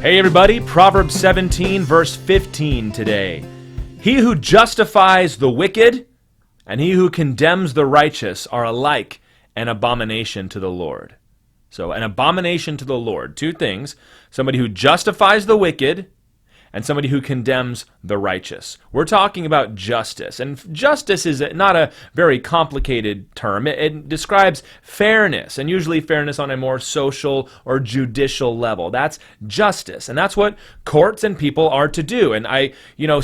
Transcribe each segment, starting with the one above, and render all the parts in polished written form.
Hey everybody, Proverbs 17 verse 15 today. He who justifies the wicked and he who condemns the righteous are alike an abomination to the Lord. So an abomination to the Lord, two things, somebody who justifies the wicked and somebody who condemns the righteous. We're talking about justice, and justice is not a very complicated term. It describes fairness, and usually fairness on a more social or judicial level. That's justice, and that's what courts and people are to do. And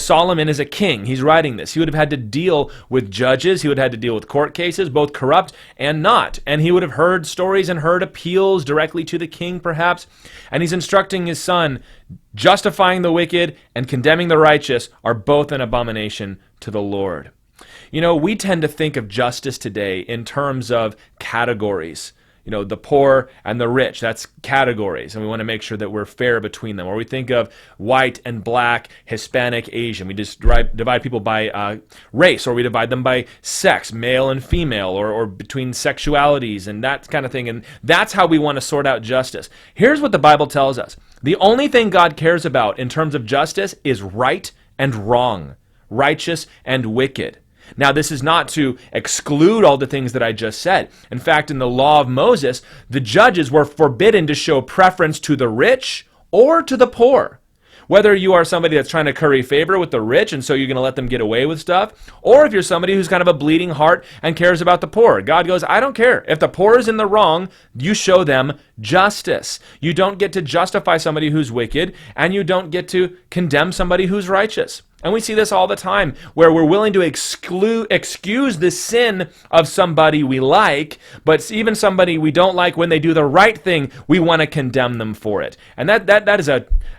Solomon is a king. He's writing this. He would have had to deal with judges. He would have had to deal with court cases, both corrupt and not. And he would have heard stories and heard appeals directly to the king, perhaps. And he's instructing his son, justifying the wicked and condemning the righteous are both an abomination to the Lord. We tend to think of justice today in terms of categories. The poor and the rich, that's categories, and we want to make sure that we're fair between them. Or we think of white and black, Hispanic, Asian. We just divide people by race, or we divide them by sex, male and female, or between sexualities and that kind of thing. And that's how we want to sort out justice. Here's what the Bible tells us. The only thing God cares about in terms of justice is right and wrong, righteous and wicked. Now, this is not to exclude all the things that I just said. In fact, in the law of Moses, the judges were forbidden to show preference to the rich or to the poor. Whether you are somebody that's trying to curry favor with the rich and so you're going to let them get away with stuff, or if you're somebody who's kind of a bleeding heart and cares about the poor. God goes, I don't care. If the poor is in the wrong, you show them justice. You don't get to justify somebody who's wicked, and you don't get to condemn somebody who's righteous. And we see this all the time, where we're willing to excuse the sin of somebody we like, but even somebody we don't like, when they do the right thing, we want to condemn them for it. And that is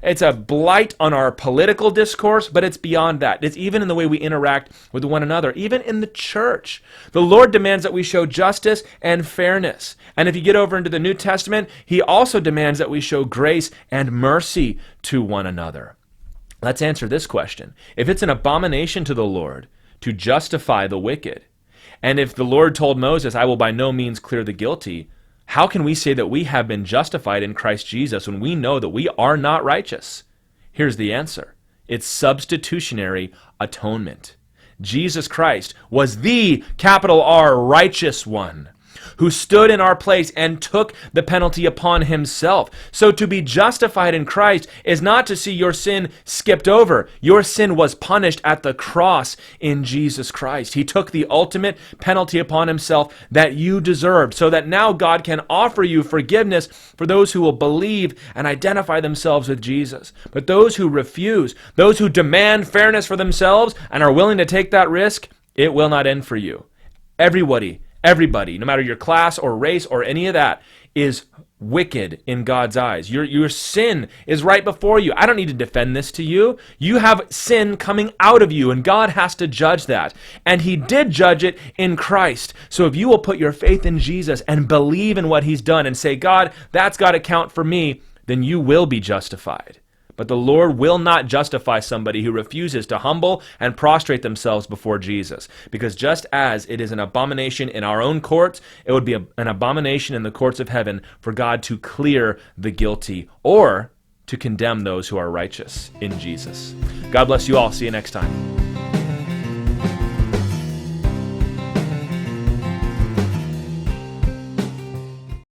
it's a blight on our political discourse, but it's beyond that. It's even in the way we interact with one another, even in the church. The Lord demands that we show justice and fairness. And if you get over into the New Testament, He also demands that we show grace and mercy to one another. Let's answer this question. If it's an abomination to the Lord to justify the wicked, and if the Lord told Moses, I will by no means clear the guilty, how can we say that we have been justified in Christ Jesus when we know that we are not righteous? Here's the answer. It's substitutionary atonement. Jesus Christ was the capital R righteous one, who stood in our place and took the penalty upon Himself. So to be justified in Christ is not to see your sin skipped over. Your sin was punished at the cross in Jesus Christ. He took the ultimate penalty upon Himself that you deserved, so that now God can offer you forgiveness for those who will believe and identify themselves with Jesus. But those who refuse, those who demand fairness for themselves and are willing to take that risk, it will not end for you. Everybody, no matter your class or race or any of that, is wicked in God's eyes. Your sin is right before you. I don't need to defend this to you. You have sin coming out of you, and God has to judge that. And He did judge it in Christ. So if you will put your faith in Jesus and believe in what He's done and say, God, that's got to count for me, then you will be justified. But the Lord will not justify somebody who refuses to humble and prostrate themselves before Jesus. Because just as it is an abomination in our own courts, it would be an abomination in the courts of heaven for God to clear the guilty or to condemn those who are righteous in Jesus. God bless you all. See you next time.